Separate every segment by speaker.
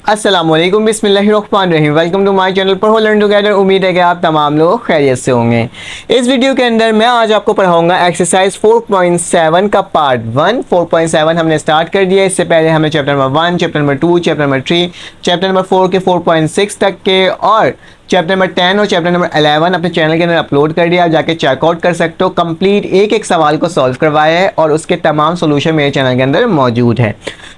Speaker 1: अस्सलामुअलैकुम बिस्मिल्लाहिर्रहमानिर्रहीम। Welcome to my channel पर लर्न टुगेदर। उम्मीद है कि आप तमाम लोग खैरियत से होंगे। इस वीडियो के अंदर मैं आज आपको पढ़ाऊंगा एक्सरसाइज 4.7 का पार्ट 1। 4.7 हमने स्टार्ट कर दिया। इससे पहले हमने chapter number 1, chapter number 2, chapter number 3, chapter number 4 के 4.6 तक के और चैप्टर नंबर 10 और चैप्टर नंबर 11 अपने चैनल के अंदर अपलोड कर दिया। आप जाके चेकआउट कर सकते हो। कंप्लीट एक एक सवाल को सॉल्व करवाया है और उसके तमाम सोल्यूशन मेरे चैनल के अंदर मौजूद है।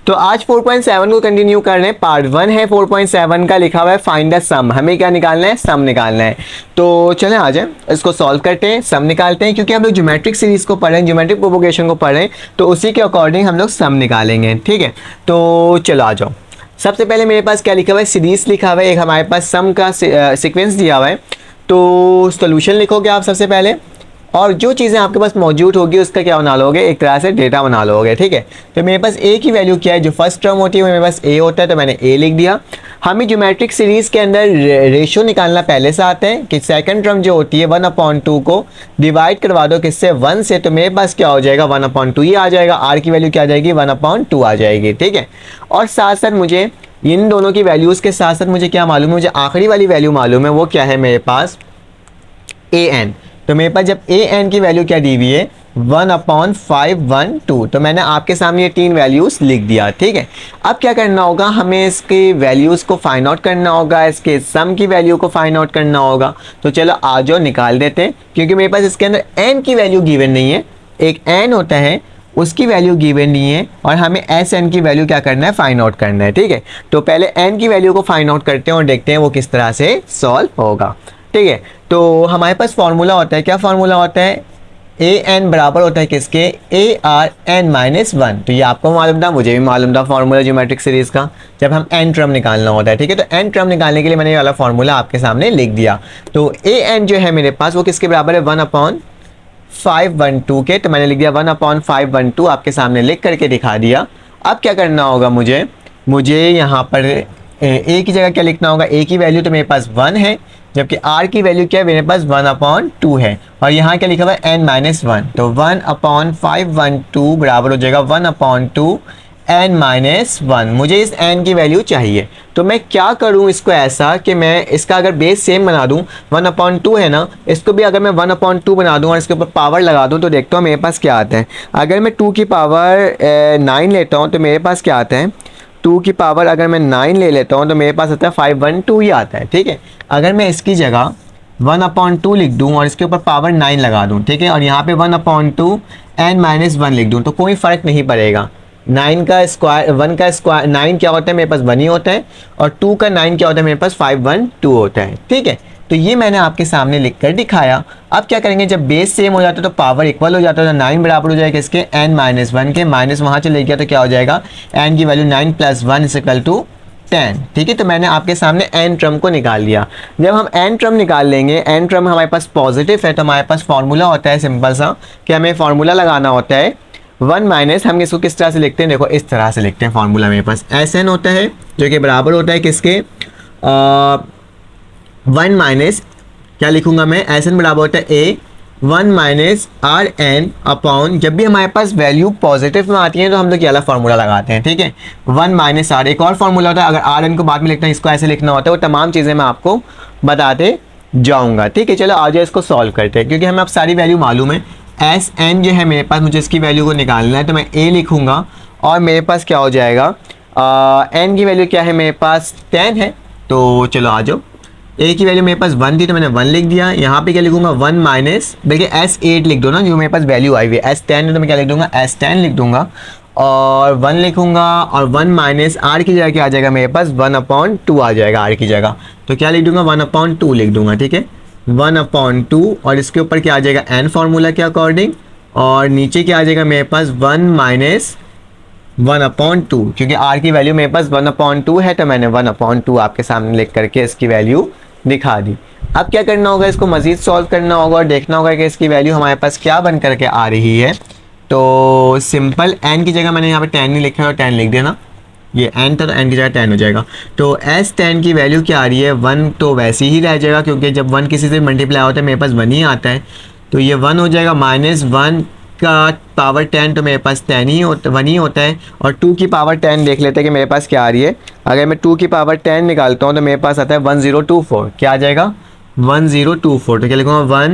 Speaker 1: तो आज 4.7 को कंटिन्यू कर रहे हैं। पार्ट 1 है 4.7 का, लिखा हुआ है फाइंड द सम। हमें क्या निकालना है? सम निकालना है। तो चलें आ जाए इसको सॉल्व करते हैं, सम निकालते हैं। क्योंकि हम लोग ज्योमेट्रिक सीरीज को पढ़ें, ज्योमेट्रिक प्रोपोगेशन को पढ़ें, तो उसी के अकॉर्डिंग हम लोग सम निकालेंगे। ठीक है, तो चलो आ जाओ। सबसे पहले मेरे पास क्या लिखा हुआ है? सीरीज लिखा हुआ है। एक हमारे पास सम का सीक्वेंस दिया हुआ है। तो सोल्यूशन लिखोगे आप सबसे पहले, और जो चीज़ें आपके पास मौजूद होगी उसका क्या बना लोगे? एक तरह से डेटा बना लोगे। ठीक है, तो मेरे पास ए की वैल्यू क्या है? जो फर्स्ट टर्म होती है वो मेरे पास ए होता है, तो मैंने ए लिख दिया। हमें ज्योमेट्रिक सीरीज के अंदर रेशो निकालना पहले से आता है कि सेकंड टर्म जो होती है 1/2 को डिवाइड करवा दो किससे? 1 से। तो मेरे पास क्या हो जाएगा? 1/2 ही आ जाएगा। आर की वैल्यू क्या आ जाएगी? 1/2 आ जाएगी। ठीक है, और साथ साथ मुझे इन दोनों की वैल्यूज़ के साथ साथ मुझे क्या मालूम है? मुझे आखिरी वाली वैल्यू मालूम है। वो क्या है मेरे पास? A N. तो मेरे पास जब ए एन की वैल्यू क्या दी हुई है? 1/512। तो मैंने आपके सामने ये तीन वैल्यूज़ लिख दिया। ठीक है, अब क्या करना होगा? हमें इसके वैल्यूज़ को फाइंड आउट करना होगा, इसके सम की वैल्यू को फाइंड आउट करना होगा। तो चलो आ जाओ निकाल देते हैं। क्योंकि मेरे पास इसके अंदर एन की वैल्यू गिवन नहीं है। एक एन होता है, उसकी वैल्यू गिवन नहीं है, और हमें एस एन की वैल्यू क्या करना है? फाइंड आउट करना है। ठीक है, तो पहले एन की वैल्यू को फाइंड आउट करते हैं और देखते हैं वो किस तरह से सॉल्व होगा। ठीक है, तो हमारे पास फॉर्मूला होता है। क्या फॉर्मूला होता है? ए एन बराबर होता है किसके? A R N -1। तो ये आपको मालूम था, मुझे भी मालूम था फॉर्मूला ज्योमेट्रिक सीरीज का, जब हम एन टर्म निकालना होता है। ठीक है, तो एन टर्म निकालने के लिए मैंने ये वाला फॉर्मूला आपके सामने लिख दिया। तो ए एन जो है मेरे पास वो किसके बराबर है? 1/512 के। तो मैंने लिख दिया 1/512, आपके सामने लिख करके दिखा दिया। अब क्या करना होगा मुझे यहाँ पर ए की जगह क्या लिखना होगा? ए की वैल्यू तो मेरे पास 1 है, जबकि आर की वैल्यू क्या है? मेरे पास 1/2 है। और यहाँ क्या लिखा हुआ है? n-1। तो 1/512 बराबर हो जाएगा 1/2 n-1। मुझे इस n की वैल्यू चाहिए। तो मैं क्या करूँ इसको ऐसा कि मैं इसका अगर बेस सेम बना दूँ, 1/2 है ना, इसको भी अगर मैं 1/2 बना दूँ और इसके ऊपर पावर लगा दूँ, तो देखता हूँ मेरे पास क्या आता है। अगर मैं 2 की पावर 9 लेता हूँ तो मेरे पास क्या आता है? 2 की पावर अगर मैं 9 ले लेता हूँ तो मेरे पास आता है 512 ही आता है। ठीक है, अगर मैं इसकी जगह 1/2 लिख दूँ और इसके ऊपर पावर 9 लगा दूँ, ठीक है, और यहाँ पे 1/2 n-1 लिख दूँ, तो कोई फ़र्क नहीं पड़ेगा। 9 का स्क्वायर, 1 का स्क्वायर 9 क्या होता है? मेरे पास 1 ही होता है, और 2 का 9 क्या होता है? मेरे पास 512 होता है। ठीक है, तो ये मैंने आपके सामने लिख कर दिखाया। अब क्या करेंगे? जब बेस सेम हो जाता है तो पावर इक्वल हो जाता है। तो 9 बराबर हो जाएगा इसके n-1 के। माइनस वहाँ चले गया तो क्या हो जाएगा? n की वैल्यू 9 + 1 = 10। ठीक है, तो मैंने आपके सामने n टर्म को निकाल लिया। जब हम n टर्म निकाल लेंगे, n टर्म हमारे पास पॉजिटिव है, तो हमारे पास फॉर्मूला होता है सिंपल सा कि हमें फॉर्मूला लगाना होता है 1 - हम इसको किस तरह से लिखते हैं? देखो इस तरह से लिखते हैं फॉर्मूला। मेरे पास एस एन होता है जो कि बराबर होता है किसके? 1 - क्या लिखूंगा मैं? एस एन बराबर होता है ए 1 - आर एन अपॉन, जब भी हमारे पास वैल्यू पॉजिटिव में आती है तो हम लोग ये वाला फॉर्मूला लगाते हैं। ठीक है, 1 - आर। एक और फॉर्मूला होता है, अगर आर एन को बाद में लिखना है, इसको ऐसे लिखना होता है। वो तमाम चीज़ें मैं आपको बताते जाऊँगा। ठीक है, चलो आज इसको सॉल्व करते हैं, क्योंकि हमें अब सारी वैल्यू मालूम है। एस एन जो है मेरे पास, मुझे इसकी वैल्यू को निकालना है, तो मैं ए लिखूँगा और मेरे पास क्या हो जाएगा? एन की वैल्यू क्या है? मेरे पास 10 है। तो चलो आ जाओ। ए की वैल्यू मेरे पास 1 थी तो मैंने 1 लिख दिया। यहाँ पे क्या लिखूंगा? 1 - बल्कि S8 लिख दो ना, जो मेरे पास वैल्यू आई हुई है। S10 है तो मैं क्या लिख दूंगा? S10 लिख दूंगा और 1 लिखूंगा, और 1 - आर की जगह क्या आ जाएगा? मेरे पास 1/2 आ जाएगा आर की जगह। तो क्या लिख दूंगा? 1/2 लिख दूंगा। ठीक है, 1/2, और इसके ऊपर क्या आ जाएगा? n फार्मूला के अकॉर्डिंग, और नीचे क्या आ जाएगा मेरे पास? 1 - 1/2, क्योंकि r की वैल्यू मेरे पास 1/2 है, तो मैंने 1/2 आपके सामने लिख करके इसकी वैल्यू दिखा दी। अब क्या करना होगा? इसको मज़ीद सॉल्व करना होगा और देखना होगा कि इसकी वैल्यू हमारे पास क्या बन करके आ रही है। तो सिंपल n की जगह मैंने यहाँ पे 10 नहीं लिखा है, और 10 लिख देना। ये n था तो n की जगह 10 हो जाएगा। तो S10 की वैल्यू क्या आ रही है? 1 तो वैसे ही रह जाएगा, क्योंकि जब 1 किसी से मल्टीप्लाई होता है मेरे पास 1 ही आता है। तो ये 1 हो जाएगा, -1 का पावर 10 तो मेरे पास 1 ही होता है, और 2 की पावर 10 देख लेते हैं कि मेरे पास क्या आ रही है। अगर मैं 2 की पावर 10 निकालता हूँ तो मेरे पास आता है 1024। क्या आ जाएगा 1024, तो क्या लिखूँगा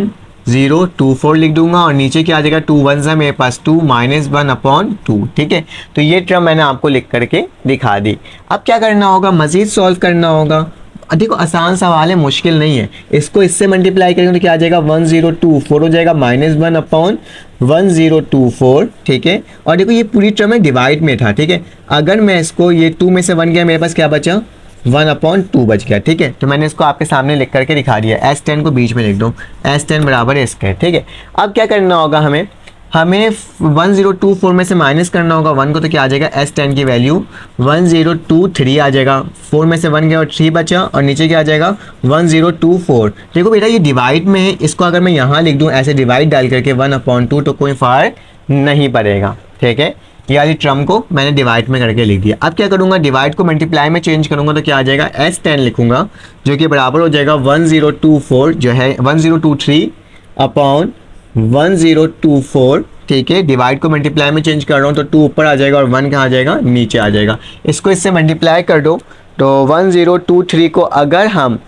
Speaker 1: 1024 लिख दूंगा, और नीचे क्या आ जाएगा 2 1 है मेरे पास 2 -1/2। ठीक है, तो ये टर्म मैंने आपको लिख करके दिखा दी। अब क्या करना होगा, मज़ीद सॉल्व करना होगा। देखो आसान सवाल है, मुश्किल नहीं है। इसको इससे मल्टीप्लाई करेंगे तो क्या आ जाएगा 1024 हो जाएगा -1/1024। ठीक है, और देखो ये पूरी टर्म है डिवाइड में था। ठीक है, अगर मैं इसको ये 2 में से 1 गया, मेरे पास क्या बचा 1/2 बच गया। ठीक है, तो मैंने इसको आपके सामने लिख करके दिखा दिया। S10 को बीच में लिख दो, S10 बराबर है इसके। ठीक है, अब क्या करना होगा, हमें 1024 में से माइनस करना होगा 1 को, तो क्या आ जाएगा S10 की वैल्यू 1023 आ जाएगा। 4 में से 1 गया और 3 बचा, और नीचे क्या आ जाएगा 1024। देखो बेटा ये डिवाइड में है, इसको अगर मैं यहाँ लिख दूँ ऐसे डिवाइड डाल करके 1/2 तो कोई फ़र्क नहीं पड़ेगा। ठीक है, ये वाली टर्म को मैंने डिवाइड में करके लिख दिया। अब क्या करूँगा, डिवाइड को मल्टीप्लाई में चेंज करूँगा तो क्या आ जाएगा S10 लिखूँगा, जो कि बराबर हो जाएगा 1024 जो है 1023/1024। ठीक है, डिवाइड को मल्टीप्लाई में चेंज कर रहा हूँ तो 2 ऊपर आ जाएगा और 1 कहाँ आ जाएगा, नीचे आ जाएगा। इसको इससे मल्टीप्लाई कर दो, तो 1023 को अगर हम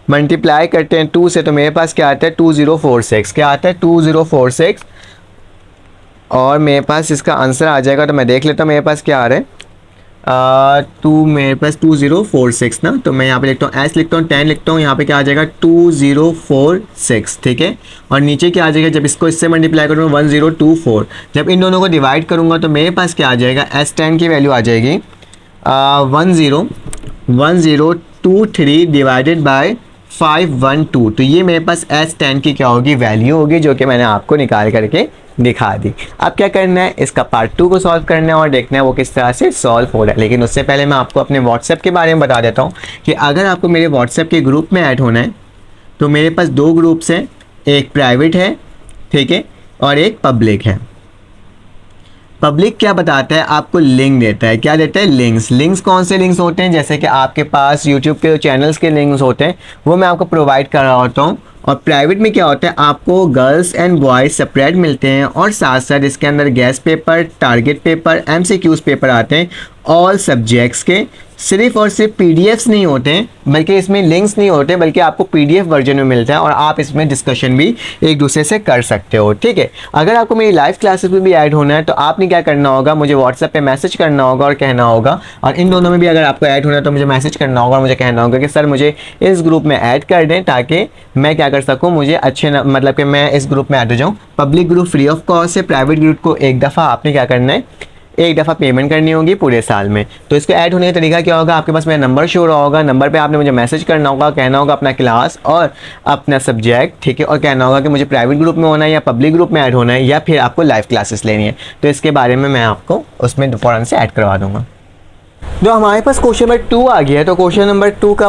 Speaker 1: मल्टीप्लाई करते हैं 2 से तो मेरे पास क्या आता है 2046। क्या आता है 2046, और मेरे पास इसका आंसर आ जाएगा। तो मैं देख लेता हूँ मेरे पास क्या आ रहा है, मेरे पास 2046 ना, तो मैं यहाँ पे लिखता हूँ S लिखता हूँ 10 लिखता हूँ, यहाँ पे क्या आ जाएगा 2046। ठीक है, और नीचे क्या आ जाएगा, जब इसको इससे मल्टीप्लाई करूँगा 1024, जब इन दोनों को डिवाइड करूँगा तो मेरे पास क्या आ जाएगा S10 की वैल्यू आ जाएगी 1023 डिवाइडेड बाय 512। तो ये मेरे पास S10 की क्या होगी, वैल्यू होगी, जो कि मैंने आपको निकाल करके दिखा दी। अब क्या करना है, इसका पार्ट 2 को सॉल्व करना है और देखना है वो किस तरह से सॉल्व हो रहा है। लेकिन उससे पहले मैं आपको अपने व्हाट्सएप के बारे में बता देता हूँ कि अगर आपको मेरे व्हाट्सएप के ग्रुप में ऐड होना है तो मेरे पास 2 ग्रुप्स हैं, एक प्राइवेट है, ठीक है, और एक पब्लिक है। पब्लिक क्या बताता है, आपको लिंक देता है। क्या देता है, लिंक्स कौन से लिंक्स होते हैं, जैसे कि आपके पास यूट्यूब के चैनल्स के लिंक्स होते हैं वो मैं आपको प्रोवाइड कर रहा होता हूँ। और प्राइवेट में क्या होता है, आपको गर्ल्स एंड बॉयज़ सेपरेट मिलते हैं, और साथ साथ इसके अंदर guest paper, target paper, MCQs paper आते हैं ऑल सब्जेक्ट्स के। सिर्फ और सिर्फ PDFs नहीं होते हैं, बल्कि इसमें लिंक्स नहीं होते, बल्कि आपको PDF वर्जन में मिलता है और आप इसमें डिस्कशन भी एक दूसरे से कर सकते हो। ठीक है, अगर आपको मेरी लाइव क्लासेस में भी ऐड होना है तो आपने क्या करना होगा, मुझे व्हाट्सएप पे मैसेज करना होगा और कहना होगा, और इन दोनों में भी अगर आपको ऐड होना है तो मुझे मैसेज करना होगा और मुझे कहना होगा कि सर मुझे इस ग्रुप में ऐड कर दें, ताकि मैं क्या कर सकूँ, मुझे अच्छे मतलब कि मैं इस ग्रुप में ऐड हो जाऊँ। Public group free of cost है, प्राइवेट ग्रुप को एक दफ़ा आपने क्या करना है, एक दफ़ा पेमेंट करनी होगी पूरे साल में। तो इसको ऐड होने का तरीका क्या होगा, आपके पास मेरा नंबर शो रहा होगा, नंबर पे आपने मुझे मैसेज करना होगा, कहना होगा अपना क्लास और अपना सब्जेक्ट, ठीक है, और कहना होगा कि मुझे प्राइवेट ग्रुप में होना है या पब्लिक ग्रुप में ऐड होना है, या फिर आपको लाइव क्लासेस लेनी है। तो इसके बारे में मैं आपको उसमें फ़ौरन से ऐड करवा दूँगा। जो हमारे पास क्वेश्चन नंबर 2 आ गया है, तो क्वेश्चन नंबर 2 का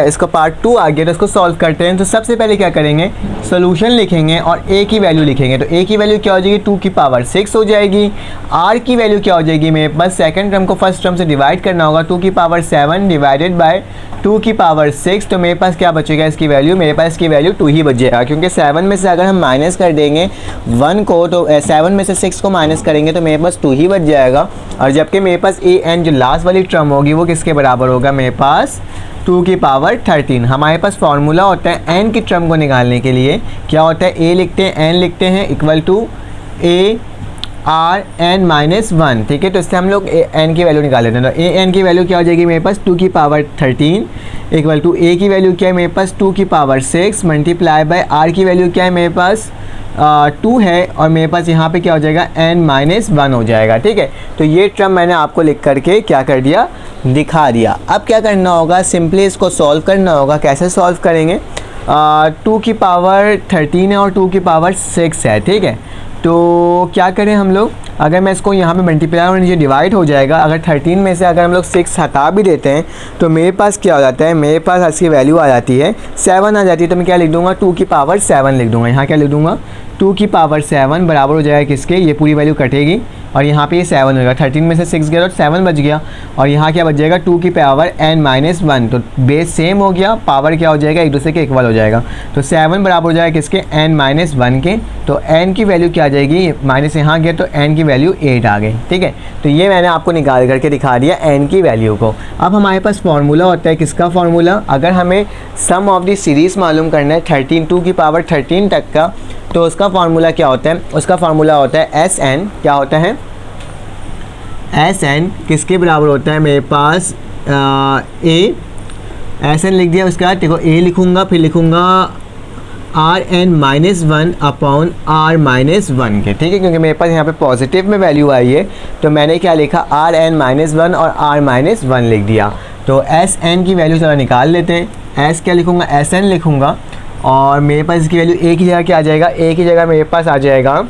Speaker 1: इसका पार्ट 2 आ गया, तो इसको सॉल्व करते हैं। तो सबसे पहले क्या करेंगे, सोल्यूशन लिखेंगे और a की वैल्यू लिखेंगे। तो a की वैल्यू क्या हो जाएगी, 2 की पावर 6 हो जाएगी। r की वैल्यू क्या हो जाएगी, मेरे पास सेकंड टर्म को फर्स्ट टर्म से डिवाइड करना होगा, 2 की पावर 7 डिवाइडेड बाय 2 की पावर 6। तो मेरे पास क्या बचेगा इसकी वैल्यू, मेरे पास इसकी वैल्यू 2 ही बच जाएगा, क्योंकि 7 में से अगर हम माइनस कर देंगे 1 को, तो 7 में से 6 को माइनस करेंगे तो मेरे पास 2 ही बच जाएगा। और जबकि मेरे पास an जो लास्ट वाली टर्म होगी वो किसके बराबर होगा, मेरे पास 2 की पावर 13। हमारे पास फॉर्मूला होता है n की टर्म को निकालने के लिए, क्या होता है, a लिखते हैं, n लिखते हैं, equal to a r n minus 1। ठीक है, तो इससे हम लोग n की वैल्यू निकाल लेते हैं। तो a n की वैल्यू क्या हो जाएगी, मेरे पास 2 की पावर 13 इक्वल टू a की वैल्यू क्या है, मेरे पास 2 की पावर 6 मल्टीप्लाई बाय r की वैल्यू क्या है, मेरे पास 2 है, और मेरे पास यहाँ पे क्या हो जाएगा n माइनस 1 हो जाएगा। ठीक है, तो ये टर्म मैंने आपको लिख करके क्या कर दिया, दिखा दिया। अब क्या करना होगा, सिंपली इसको सॉल्व करना होगा। कैसे सॉल्व करेंगे, 2 की पावर 13 है और 2 की पावर 6 है। ठीक है, तो क्या करें हम लोग, अगर मैं इसको यहाँ पे मल्टीप्लाई और नीचे डिवाइड हो जाएगा, अगर 13 में से अगर हम लोग 6 हटा भी देते हैं तो मेरे पास क्या हो जाता है, मेरे पास इसकी वैल्यू आ जाती है 7 आ जाती है। तो मैं क्या लिख दूंगा, 2 की पावर 7 लिख दूंगा। यहाँ क्या लिख दूंगा, 2 की पावर 7 बराबर हो जाएगा किसके, ये पूरी वैल्यू कटेगी और यहाँ पे ये 7 होगा, 13 में से 6 गया तो 7 बच गया और यहाँ क्या बच जाएगा 2 की पावर n-1, तो बेस सेम हो गया, पावर क्या हो जाएगा एक दूसरे के इक्वल हो जाएगा, तो 7 बराबर हो जाएगा किसके n-1 के, तो n की वैल्यू क्या आ जाएगी, माइनस यहाँ गया तो n की वैल्यू 8 आ गई। ठीक है, तो ये मैंने आपको निकाल करके दिखा दिया n की वैल्यू को। अब हमारे पास फार्मूला होता है किसका फार्मूला, अगर हमें सम ऑफ द सीरीज़ मालूम करना है 13 2 की पावर 13 तक का, तो उसका फार्मूला क्या होता है, उसका फार्मूला होता है एस एन, क्या होता है एस एन किसके बराबर होता है मेरे पास ए, एस एन लिख दिया, उसके बाद देखो ए लिखूँगा, फिर लिखूँगा Rn-1 अपॉन R-1 के। ठीक है, क्योंकि मेरे पास यहाँ पे पॉजिटिव में वैल्यू आई है तो मैंने क्या लिखा Rn-1 और R-1 लिख दिया। तो Sn की वैल्यू ज़रा निकाल लेते हैं, S क्या लिखूँगा Sn लिखूँगा और मेरे पास इसकी वैल्यू ए की जगह क्या आ जाएगा, ए की जगह मेरे पास आ जाएगा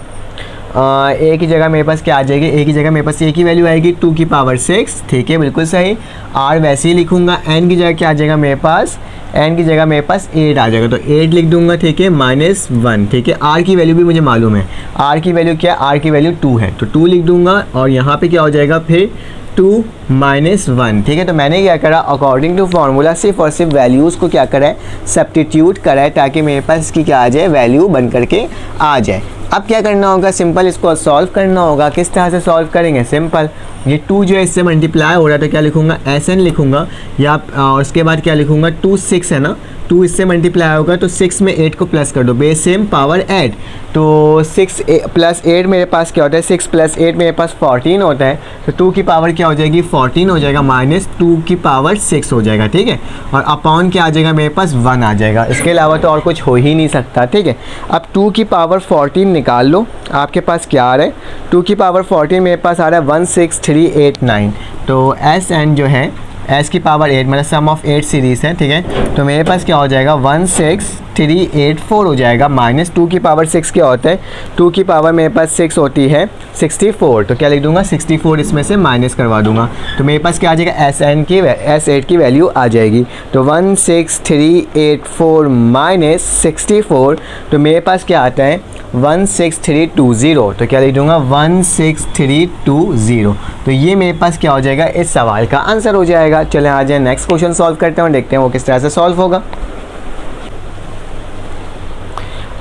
Speaker 1: ए की जगह मेरे पास क्या आ जाएगी, ए की जगह मेरे पास ए की वैल्यू आएगी 2 की पावर 6। ठीक है, बिल्कुल सही। आर वैसे ही लिखूँगा, एन की जगह क्या आ जाएगा मेरे पास, एन की जगह मेरे पास 8 आ जाएगा, तो 8 लिख दूंगा। ठीक है, -1। ठीक है, आर की वैल्यू भी मुझे मालूम है, आर की वैल्यू क्या है, आर की वैल्यू 2 है, तो 2 लिख दूंगा और यहाँ पे क्या हो जाएगा फिर 2 - 1। ठीक है, तो मैंने क्या करा, अकॉर्डिंग टू फार्मूला सिर्फ और सिर्फ वैल्यूज़ को क्या करा है, सब्स्टिट्यूट करा है ताकि मेरे पास इसकी क्या आ जाए, वैल्यू बन करके आ जाए। अब क्या करना होगा, सिंपल इसको सॉल्व करना होगा। किस तरह से सॉल्व करेंगे, सिंपल ये 2 जो है इससे मल्टीप्लाई हो रहा है तो क्या लिखूँगा Sn लिखूँगा, या और उसके बाद क्या लिखूँगा 2 6 है ना, 2 इससे मल्टीप्लाई होगा तो 6 में 8 को प्लस कर दो, बेस सेम पावर 8, तो 6 + 8 मेरे पास क्या होता है, 6 + 8 मेरे पास 14 होता है, तो 2 की पावर क्या हो जाएगी 14 हो जाएगा, -2 की पावर 6 हो जाएगा। ठीक है, और अपॉन क्या आ जाएगा मेरे पास 1 आ जाएगा, इसके अलावा तो और कुछ हो ही नहीं सकता। ठीक है, अब 2 की पावर 14 निकाल लो, आपके पास क्या आ रहा है, 2 की पावर 14 मेरे पास आ रहा है 16389, तो Sn जो है S की पावर 8 मतलब सम ऑफ 8 सीरीज़ है। ठीक है, तो मेरे पास क्या हो जाएगा 16384 हो जाएगा, -2 की पावर 6 क्या होता है, 2 की पावर मेरे पास 6 होती है 64, तो क्या लिख दूंगा 64 इसमें से माइनस करवा दूंगा, तो मेरे पास क्या आ जाएगा Sn की S8 की वैल्यू आ जाएगी, तो 16384 - 64, तो मेरे पास क्या आता है 16320, तो क्या लिख दूंगा 16320, तो ये मेरे पास क्या हो जाएगा, इस सवाल का आंसर हो जाएगा। चलें आ जाए नेक्स्ट क्वेश्चन सॉल्व करते हैं और देखते हैं वो किस तरह से सॉल्व होगा।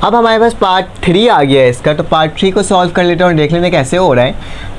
Speaker 1: अब हमारे पास पार्ट 3 आ गया है इसका, तो पार्ट 3 को सॉल्व कर लेते हैं और देख लेते हैं कैसे हो रहा है।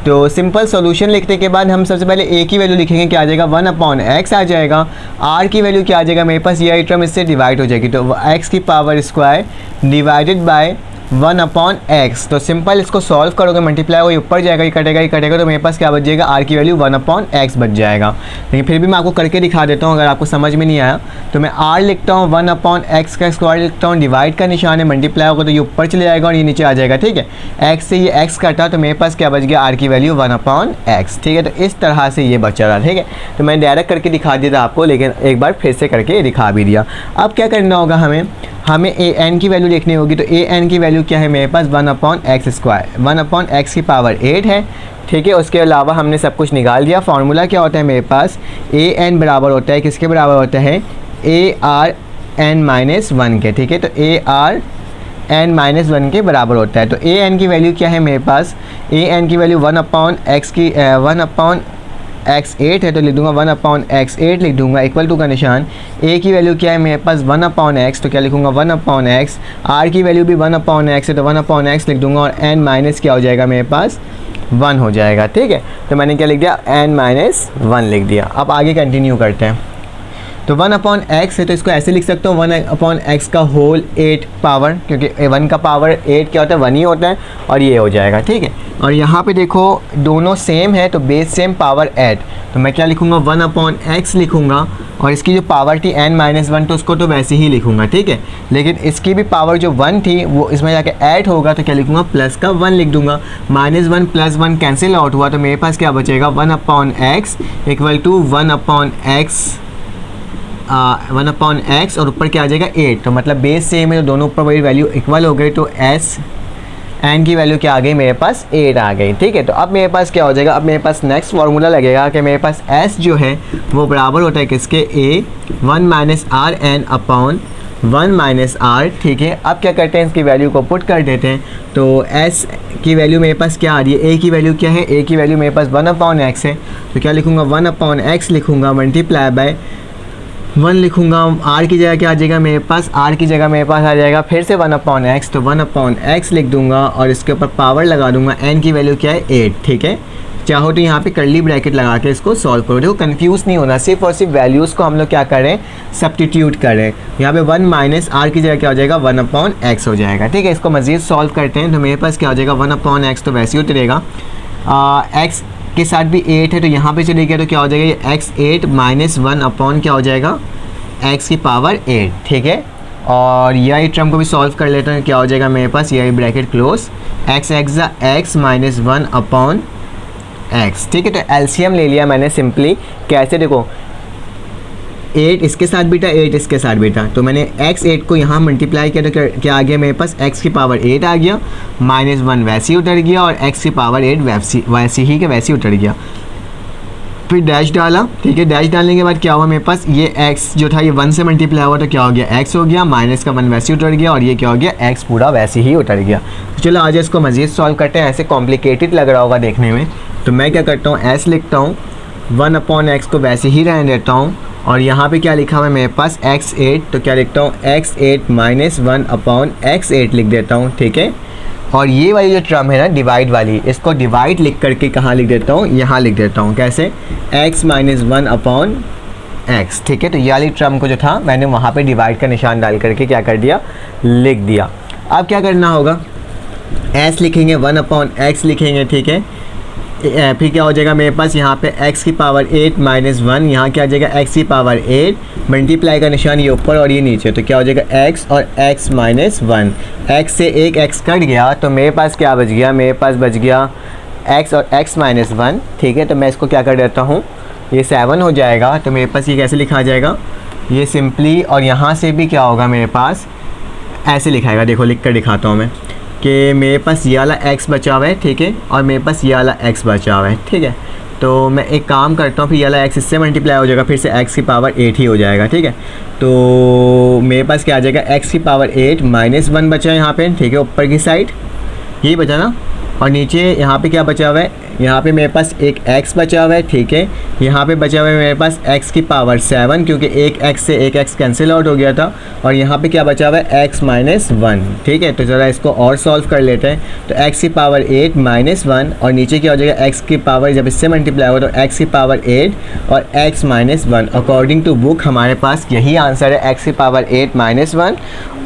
Speaker 1: तो सिंपल सॉल्यूशन लिखने के बाद हम सबसे पहले ए की वैल्यू लिखेंगे, क्या आ जाएगा 1/x आ जाएगा, आर की वैल्यू क्या आ जाएगा मेरे पास, ये आइटम इससे डिवाइड हो जाएगी, तो x की power square divided by 1/x, तो सिंपल इसको सॉल्व करोगे मल्टीप्लाई हो, ये ऊपर जाएगा, ये कटेगा, तो मेरे पास क्या बच जाएगा, r की वैल्यू 1/x बच जाएगा। लेकिन फिर भी मैं आपको करके दिखा देता हूँ, अगर आपको समझ में नहीं आया तो मैं r लिखता हूँ, 1/x का स्क्वायर लिखता हूँ, डिवाइड का निशान है, मल्टीप्लाई होगा तो ये ऊपर चले जाएगा और ये नीचे आ जाएगा। ठीक है, x से ये x कटा तो मेरे पास क्या बच गया, r की वैल्यू 1/x। ठीक है, तो इस तरह से ये बचा रहा। ठीक है, तो मैंने डायरेक्ट करके दिखा दिया था आपको, लेकिन एक बार फिर से करके दिखा भी दिया। अब क्या करना होगा, हमें an की वैल्यू लिखनी होगी, तो an की वैल्यू क्या है मेरे पास 1/x स्क्वायर, 1/x की पावर 8 है। ठीक है, उसके अलावा हमने सब कुछ निकाल दिया। फार्मूला क्या होता है मेरे पास, an बराबर होता है किसके बराबर होता है, Arn-1 के। ठीक है, तो Arn-1 के बराबर होता है, तो an की वैल्यू क्या है मेरे पास, an की वैल्यू 1/x की 1/x8 है, तो लिख दूंगा 1/x8 लिख दूंगा, इक्वल टू का निशान, a की वैल्यू क्या है मेरे पास 1/x, तो क्या लिखूंगा 1/x, r की वैल्यू भी 1/x है तो 1/x लिख दूंगा, और n माइनस क्या हो जाएगा मेरे पास 1 हो जाएगा। ठीक है, तो मैंने क्या लिख दिया n-1 लिख दिया। अब आगे कंटिन्यू करते हैं, तो 1/x है तो इसको ऐसे लिख सकता हूँ 1/x का होल 8 पावर, क्योंकि 1 का पावर 8 क्या होता है 1 ही होता है, और ये हो जाएगा। ठीक है, और यहाँ पे देखो दोनों सेम है तो बेस सेम पावर 8, तो मैं क्या लिखूँगा 1/x लिखूँगा, और इसकी जो पावर थी n-1 तो उसको तो वैसे ही लिखूँगा। ठीक है, लेकिन इसकी भी पावर जो 1 थी वो इसमें जाके ऐड होगा, तो क्या लिखूँगा प्लस का 1 लिख दूँगा, -1 + 1 कैंसिल आउट हुआ, तो मेरे पास क्या बचेगा 1/x इक्वल टू 1/x और ऊपर क्या आ जाएगा 8, तो मतलब बेस सेम है तो दोनों ऊपर वही वैल्यू इक्वल हो गई, तो n की वैल्यू क्या आ गई मेरे पास 8 आ गई। ठीक है, तो अब मेरे पास क्या हो जाएगा, अब मेरे पास नेक्स्ट फार्मूला लगेगा कि मेरे पास s जो है वो बराबर होता है किसके, a 1 - Rn upon 1 minus R, ठीक है। अब क्या करते हैं, इसकी वैल्यू को पुट कर देते हैं। तो s की वैल्यू मेरे पास क्या आ रही है, a की वैल्यू क्या है, a की वैल्यू मेरे पास 1/x है। तो क्या लिखूँगा, 1/x लिखूँगा, मल्टीप्लाई बाय 1 लिखूँगा। r की जगह क्या आ जाएगा मेरे पास, r की जगह मेरे पास आ जाएगा फिर से 1/x, तो 1/x लिख दूँगा और इसके ऊपर पावर लगा दूँगा। n की वैल्यू क्या है 8, ठीक है। चाहो तो यहाँ पे कर्ली ब्रैकेट लगा के इसको सॉल्व करो। देखो कंफ्यूज नहीं होना, सिर्फ और सिर्फ वैल्यूज़ को हम लोग क्या करें, सब्स्टिट्यूट करें। यहाँ पे 1 माइनस आर की जगह क्या हो जाएगा, 1/x हो जाएगा, ठीक है। इसको मज़ीद सॉल्व करते हैं तो मेरे पास क्या हो जाएगा, 1/x तो वैसे ही उतरेगा। x के साथ भी 8 है तो यहाँ पे चले गया तो क्या हो जाएगा, ये x 8 माइनस 1 क्या हो जाएगा, x की पावर 8, ठीक है। और यही टर्म को भी सॉल्व कर लेते हैं, क्या हो जाएगा मेरे पास, यही bracket close, x minus 1/x, ठीक है। तो एलसीएम ले लिया मैंने सिंपली, कैसे देखो 8 इसके साथ बीटा 8 इसके साथ बीटा, तो मैंने x 8 को यहाँ मल्टीप्लाई किया तो क्या आ गया मेरे पास, x की पावर 8 आ गया, माइनस 1 वैसे ही उतर गया और x की पावर 8 वैसे ही के वैसे ही उतर गया। फिर डैश डाला, ठीक है। डैश डालने के बाद क्या हुआ मेरे पास, ये x जो था ये 1 से मल्टीप्लाई हुआ तो क्या हो गया, x हो गया, माइनस का 1 वैसे ही उतर गया और ये क्या हो गया, x पूरा वैसे ही उतर गया। तो चलो आज इसको मज़ीद सॉल्व करते हैं। ऐसे कॉम्प्लिकेटेड लग रहा होगा देखने में, तो मैं क्या करता हूँ, s लिखता हूँ, 1/x को वैसे ही रहने देता हूँ और यहाँ पे क्या लिखा हुआ है मेरे पास x 8, तो क्या लिखता हूँ, x 8 माइनस 1/x 8 लिख देता हूँ, ठीक है। और ये वाली जो टर्म है ना डिवाइड वाली, इसको डिवाइड लिख करके कहाँ लिख देता हूँ, यहाँ लिख देता हूँ, कैसे, x माइनस 1/x, ठीक है। तो ये वाली टर्म को जो था मैंने वहाँ पे डिवाइड का निशान डाल करके क्या कर दिया, लिख दिया। अब क्या करना होगा, s लिखेंगे, 1/x लिखेंगे, ठीक है। फिर क्या हो जाएगा मेरे पास, यहाँ पे x की पावर 8 माइनस 1, यहाँ क्या आ जाएगा x की पावर 8, मल्टीप्लाई का निशान ये ऊपर और ये नीचे, तो क्या हो जाएगा x और x माइनस 1, x से एक x कट गया तो मेरे पास क्या बच गया, मेरे पास बच गया x और x माइनस 1, ठीक है। तो मैं इसको क्या कर देता हूँ, ये 7 हो जाएगा। तो मेरे पास ये कैसे लिखा जाएगा, ये सिंपली, और यहाँ से भी क्या होगा मेरे पास, ऐसे लिखाएगा, देखो लिख कर दिखाता हूँ मैं, कि मेरे पास ये वाला x बचा हुआ है, ठीक है, और मेरे पास ये वाला x बचा हुआ है, ठीक है। तो मैं एक काम करता हूँ, फिर ये वाला x इससे मल्टीप्लाई हो जाएगा, फिर से x की पावर 8 ही हो जाएगा, ठीक है। तो मेरे पास क्या आ जाएगा, x की पावर 8 माइनस 1 बचा है यहाँ पे, ठीक है, ऊपर की साइड यही बचा ना, और नीचे यहाँ पे क्या बचा हुआ है, यहाँ पे मेरे पास एक x बचा हुआ है, ठीक है। यहाँ पे बचा हुआ है मेरे पास x की पावर 7, क्योंकि एक x से एक x कैंसिल आउट हो गया था, और यहाँ पे क्या बचा हुआ है, x माइनस 1, ठीक है। तो ज़रा इसको और सॉल्व कर लेते हैं। तो x की पावर 8 माइनस 1 और नीचे क्या हो जाएगा, x की पावर जब इससे मल्टीप्लाई होगा तो x की पावर 8 और x minus 1। According to book हमारे पास यही आंसर है, x की पावर 8 माइनस 1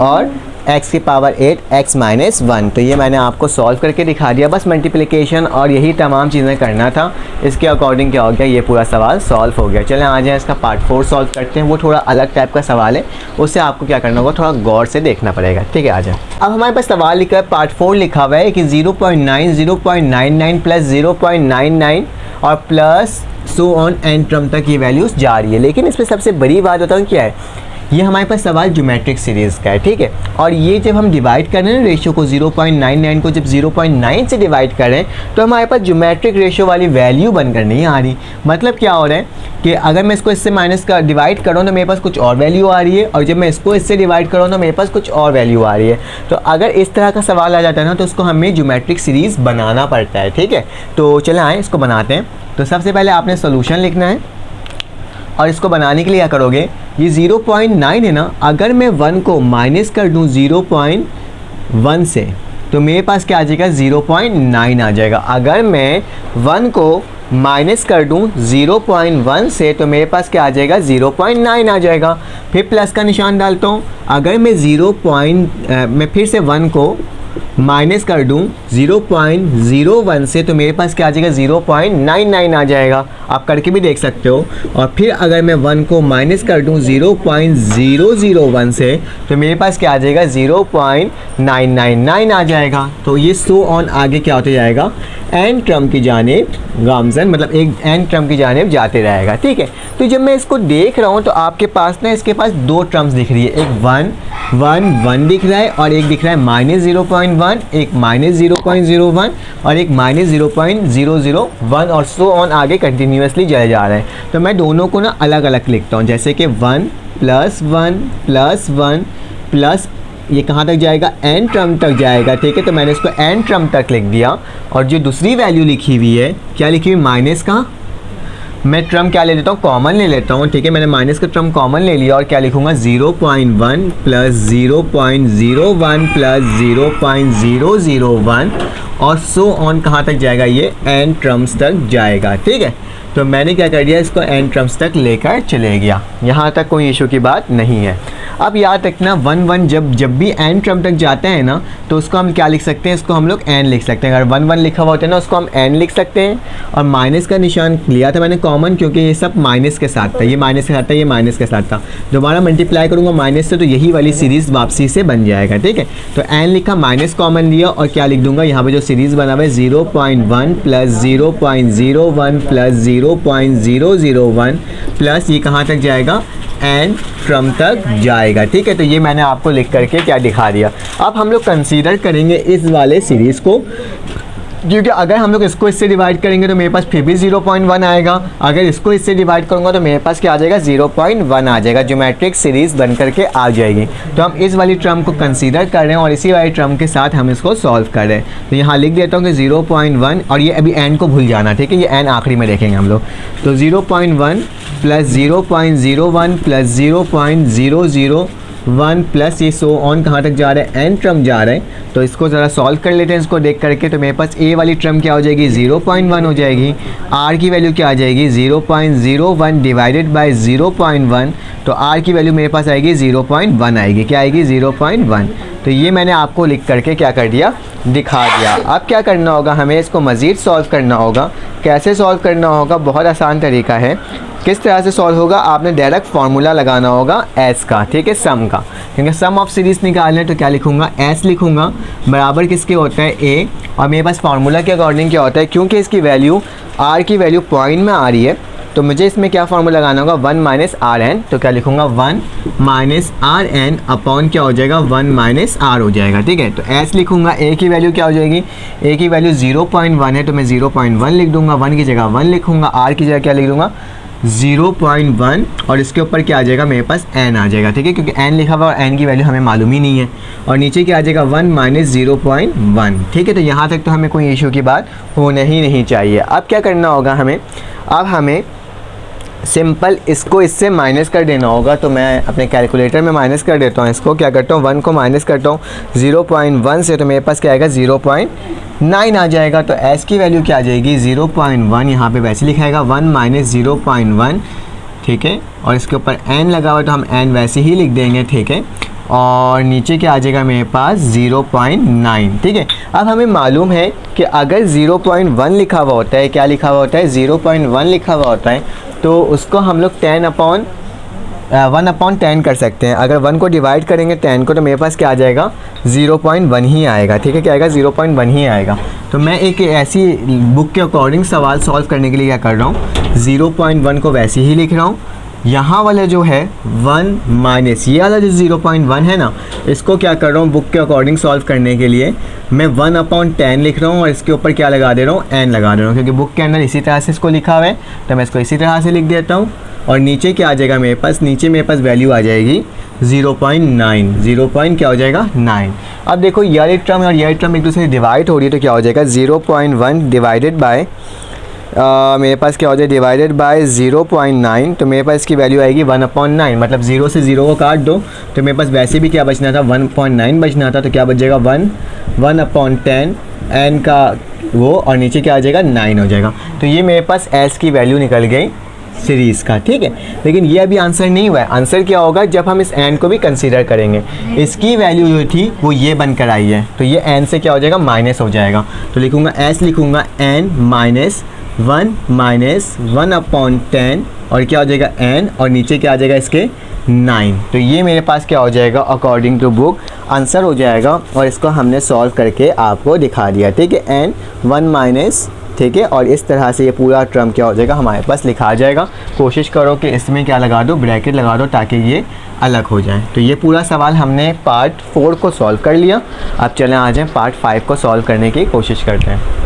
Speaker 1: और x की पावर 8 x माइनस 1। तो ये मैंने आपको सॉल्व करके दिखा दिया, बस मल्टीप्लिकेशन और यही तमाम चीज़ें करना था। इसके अकॉर्डिंग क्या हो गया, ये पूरा सवाल सॉल्व हो गया। चलें आ जाएँ इसका पार्ट 4 सॉल्व करते हैं। वो थोड़ा अलग टाइप का सवाल है, उससे आपको क्या करना होगा, थोड़ा गौर से देखना पड़ेगा, ठीक है। आ जाए, अब हमारे पास सवाल लिखा है, पार्ट 4 लिखा हुआ है कि 0.9 0.99 प्लस 0.99 और plus so on an term तक ये वैल्यूज़ जा रही है। लेकिन इसमें सबसे बड़ी बात बताऊँ क्या है, ये हमारे पास सवाल ज्योमेट्रिक सीरीज़ का है, ठीक है। और ये जब हम डिवाइड कर रहे हैं ना रेशियो को, 0.99 को जब 0.9 से डिवाइड करें तो हमारे पास ज्योमेट्रिक रेशियो वाली वैल्यू बनकर नहीं आ रही। मतलब क्या हो रहा है कि अगर मैं इसको इससे माइनस का डिवाइड करूँ तो मेरे पास कुछ और वैल्यू आ रही है, और जब मैं इसको इससे डिवाइड करूँ तो मेरे पास कुछ और वैल्यू आ रही है। तो अगर इस तरह का सवाल आ जाता है ना, तो उसको हमें ज्योमेट्रिक सीरीज़ बनाना पड़ता है, ठीक है। तो चले आएँ इसको बनाते हैं। तो सबसे पहले आपने सोल्यूशन लिखना है, और इसको बनाने के लिए क्या करोगे, ये 0.9 है ना, अगर मैं 1 को माइनस कर दूँ 0.1 से तो मेरे पास क्या आ जाएगा, 0.9 आ जाएगा। अगर मैं 1 को माइनस कर दूँ 0.1 से तो मेरे पास क्या आ जाएगा, 0.9 आ जाएगा। फिर प्लस का निशान डालता हूँ, अगर मैं मैं फिर से 1 को माइनस कर दूँ 0.01 से तो मेरे पास क्या आ जाएगा, 0.99 आ जाएगा। आप करके भी देख सकते हो। और फिर अगर मैं 1 को माइनस कर दूँ 0.001 से तो मेरे पास क्या आ जाएगा, 0.999 आ जाएगा। तो ये सो ऑन आगे क्या होते जाएगा, एन टर्म की जानिब गामजन, मतलब एक एन टर्म की जानिब जाते रहेगा, ठीक है। तो जब मैं इसको देख रहा हूँ तो आपके पास ना इसके पास दो टर्म्स दिख रही है, एक 1 दिख रहा है और एक दिख रहा है -0.1, एक -0.01 और एक -0.001 और सो ऑन आगे कंटिन्यूसली चले जा रहे हैं। तो मैं दोनों को ना अलग अलग लिखता हूँ, जैसे कि 1 +1 प्लस ये कहाँ तक जाएगा, n टर्म तक जाएगा, ठीक है। तो मैंने इसको n टर्म तक लिख दिया। और जो दूसरी वैल्यू लिखी हुई है, क्या लिखी हुई, माइनस का मैं टर्म क्या ले लेता हूँ, कॉमन ले लेता हूँ, ठीक है। मैंने माइनस का टर्म कॉमन ले लिया और क्या लिखूँगा, 0.1 प्लस 0.01 प्लस 0.001 और सो ऑन कहाँ तक जाएगा, ये n टर्म्स तक जाएगा, ठीक है। तो मैंने क्या कर दिया, इसको n टर्म्स तक लेकर चले गया। यहाँ तक कोई इशू की बात नहीं है। अब याद रखना 1 जब भी n टर्म तक जाते हैं ना, तो उसको हम क्या लिख सकते हैं, इसको हम लोग n लिख सकते हैं। अगर 1 लिखा हुआ होता है ना, उसको हम n लिख सकते हैं। और माइनस का निशान लिया था मैंने कॉमन, क्योंकि ये सब माइनस के साथ था, ये माइनस के साथ था, ये माइनस के साथ था। दोबारा मल्टीप्लाई करूँगा माइनस से, तो यही वाली सीरीज़ वापसी से बन जाएगा, ठीक है। तो n लिखा, माइनस कॉमन लिया और क्या लिख दूंगा, यहाँ पे जो सीरीज़ बना हुआ है 0.1 प्लस 0.01 प्लस 0.001 प्लस ये कहाँ तक जाएगा, n टर्म तक जाएगा, ठीक है। तो ये मैंने आपको लिख करके क्या दिखा दिया। अब हम लोग कंसीडर करेंगे इस वाले सीरीज़ को, क्योंकि अगर हम लोग इसको इससे डिवाइड करेंगे तो मेरे पास फिर भी 0.1 आएगा। अगर इसको इससे डिवाइड करूँगा तो मेरे पास क्या आ जाएगा, 0.1 आ जाएगा, ज्योमेट्रिक सीरीज़ बन करके आ जाएगी। तो हम इस वाली टर्म को कंसीडर कर रहे हैं और इसी वाली टर्म के साथ हम इसको सॉल्व कर रहे हैं। तो यहाँ लिख देता हूँ कि 0.1 और ये अभी n को भूल जाना, ठीक है, ये n आखिरी में देखेंगे हम लोग। तो 0.1 प्लस 0.01 प्लस 0.001 प्लस ये सो ऑन कहाँ तक जा रहा है, n टर्म जा रहा है। तो इसको ज़रा सॉल्व कर लेते हैं इसको देख करके। तो मेरे पास a वाली टर्म क्या हो जाएगी, 0.1 हो जाएगी। r की वैल्यू क्या आ जाएगी, 0.01 डिवाइडेड बाय 0.1। तो r की वैल्यू मेरे पास आएगी 0.1 आएगी, क्या आएगी, 0.1। तो ये मैंने आपको लिख करके क्या कर दिया, दिखा दिया। अब क्या करना होगा, हमें इसको मज़ीद सॉल्व करना होगा। कैसे सॉल्व करना होगा, बहुत आसान तरीका है। किस तरह से सॉल्व होगा, आपने डायरेक्ट फार्मूला लगाना होगा s का, ठीक है, सम का। क्योंकि सम ऑफ सीरीज़ निकालना है तो क्या लिखूंगा, s लिखूंगा, बराबर किसके होता है, a। और मेरे पास फार्मूला के अकॉर्डिंग क्या होता है, क्योंकि इसकी वैल्यू r की वैल्यू पॉइंट में आ रही है, तो मुझे इसमें क्या फार्मूला लगाना होगा, 1 माइनस आर एन। तो क्या लिखूंगा, 1 माइनस आर एन अपॉन क्या हो जाएगा, 1 माइनस आर हो जाएगा, ठीक है। तो एस लिखूंगा, ए की वैल्यू क्या हो जाएगी, ए की वैल्यू 0.1 है, तो मैं 0.1 लिख दूंगा, 1 की जगह 1 लिखूंगा, आर की जगह क्या लिख दूंगा, 0.1 और इसके ऊपर क्या आ जाएगा, मेरे पास n आ जाएगा, ठीक है, क्योंकि n लिखा हुआ और n की वैल्यू हमें मालूम ही नहीं है। और नीचे क्या आ जाएगा, 1 माइनस 0.1, ठीक है। तो यहाँ तक तो हमें कोई इशू की बात होना ही नहीं चाहिए। अब क्या करना होगा हमें, अब हमें सिंपल इसको इससे माइनस कर देना होगा। तो मैं अपने कैलकुलेटर में माइनस कर देता हूँ, इसको क्या करता हूँ, 1 को माइनस करता हूँ 0.1 से, तो मेरे पास क्या आएगा, 0.9 आ जाएगा। तो s की वैल्यू क्या आ जाएगी, 0.1, यहाँ पे वैसे लिखाएगा 1 माइनस 0.1, ठीक है। और इसके ऊपर n लगा हुआ तो हम n वैसे ही लिख देंगे, ठीक है। और नीचे क्या आ जाएगा मेरे पास, 0.9, ठीक है। अब हमें मालूम है कि अगर 0.1 लिखा हुआ होता है, क्या लिखा हुआ होता है, 0.1 लिखा हुआ होता है, तो उसको हम लोग 1/10 कर सकते हैं। अगर 1 को डिवाइड करेंगे 10 को, तो मेरे पास क्या आ जाएगा, 0.1 ही आएगा, ठीक है, क्या आएगा, 0.1 ही आएगा। तो मैं एक ऐसी बुक के अकॉर्डिंग सवाल सॉल्व करने के लिए क्या कर रहा हूँ, 0.1 को वैसे ही लिख रहा हूँ। यहाँ वाला जो है 1 माइनस ये वाला जो 0.1 है ना, इसको क्या कर रहा हूँ, बुक के अकॉर्डिंग सॉल्व करने के लिए मैं 1/10 लिख रहा हूँ और इसके ऊपर क्या लगा दे रहा हूँ, n लगा दे रहा हूँ, क्योंकि बुक के अंदर इसी तरह से इसको लिखा हुआ है, तो मैं इसको इसी तरह से लिख देता हूँ। और नीचे क्या आ जाएगा मेरे पास, नीचे मेरे पास वैल्यू आ जाएगी 0.9, 0. क्या हो जाएगा, 9। अब देखो ये टर्म और ये टर्म एक दूसरे से डिवाइड हो रही है, तो क्या हो जाएगा, 0.1 डिवाइडेड बाय मेरे पास क्या हो जाए, डिवाइडेड बाय 0.9, तो मेरे पास इसकी वैल्यू आएगी 1/9। मतलब 0 से 0 को काट दो तो मेरे पास वैसे भी क्या बचना था, 1.9 बचना था। तो क्या बच जाएगा, 1/10 n का वो, और नीचे क्या आ जाएगा, 9 हो जाएगा। तो ये मेरे पास s की वैल्यू निकल गई सीरीज़ का, ठीक है। लेकिन ये अभी आंसर नहीं हुआ है। आंसर क्या होगा, जब हम इस n को भी कंसीडर करेंगे। इसकी वैल्यू जो थी वो ये बनकर आई है, तो ये n से क्या हो जाएगा, माइनस हो जाएगा। तो लिखूँगा s, लिखूँगा n माइनस 1/10 और क्या हो जाएगा, n, और नीचे क्या आ जाएगा इसके, 9। तो ये मेरे पास क्या हो जाएगा, अकॉर्डिंग टू बुक आंसर हो जाएगा। और इसको हमने सॉल्व करके आपको दिखा दिया, ठीक है, n 1 माइनस, ठीक है। और इस तरह से ये पूरा टर्म क्या हो जाएगा, हमारे पास लिखा आ जाएगा। कोशिश करो कि इसमें क्या लगा दो, ब्रैकेट लगा दो, ताकि ये अलग हो जाए। तो ये पूरा सवाल हमने पार्ट 4 को सॉल्व कर लिया। अब चलें आ जाएँ पार्ट 5 को सॉल्व करने की कोशिश करते हैं।